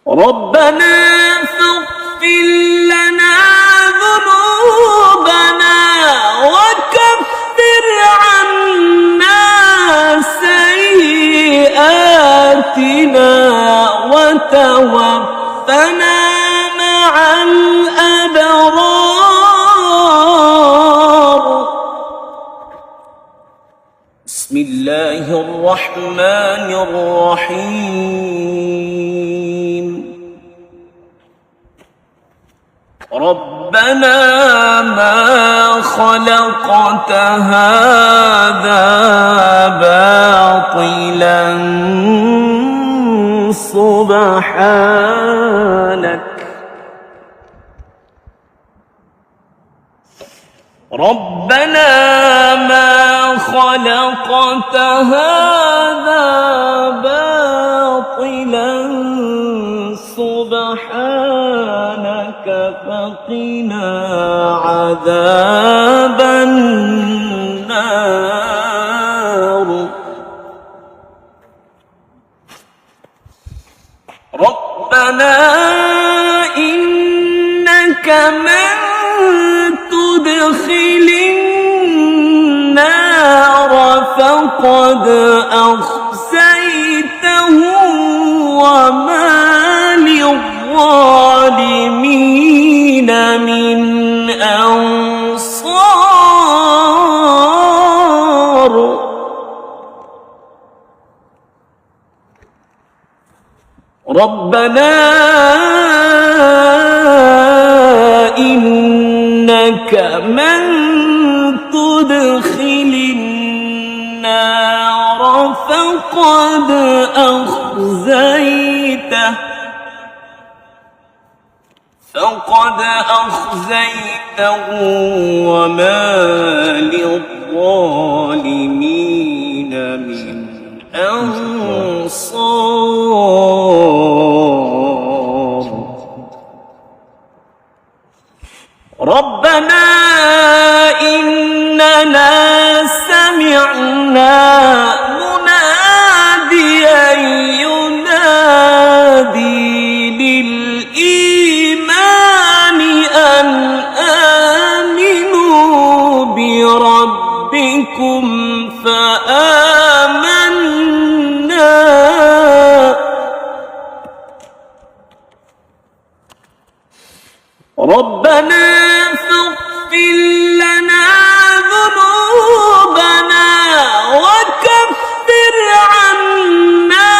ربنا فاغفر لنا ذنوبنا وكفر عنا سيئاتنا وتوفنا مع الأبرار. بسم الله الرحمن الرحيم. ربنا ما خلقت هذا باطلا سبحانك ربنا ما خلقت هذا باطلا سبحانك فقنا عذاب النار. ربنا إنك من تدخل النار فقد أخزيته وما للظالمين من أنصار. ربنا إنك من تدخل النار فقد أخزيته وما للظالمين من أنصار. ربنا إننا سمعنا مناديا ينادي للإيمان أن آمنوا بربكم فآمنا. ربنا فاغفر لنا ذنوبنا وكفر عنا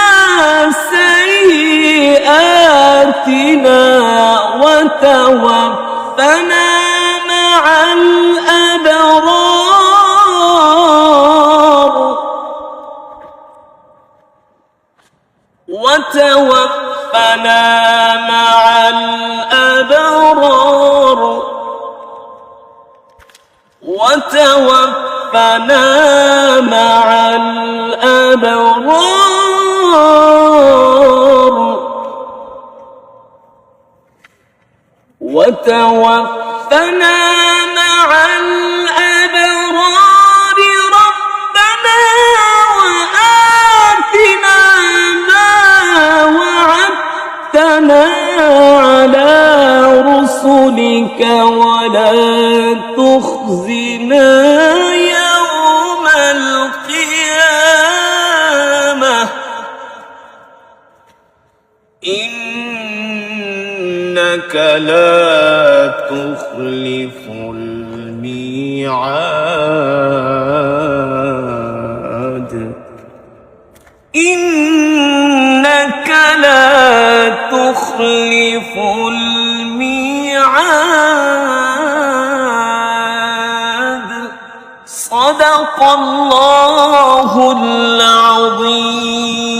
سيئاتنا وتوفنا مع الأبرار. وتوفنا مع الأبرار. وتوفنا مع الأبرار. وتوفنا مع الأبرار. ربنا وآتنا ما وعدتنا على رسلك ولا تخزنا يوم القيامة إنك لا تخلف الميعاد. إنك لا تخلف الميعاد. صدق الله العظيم.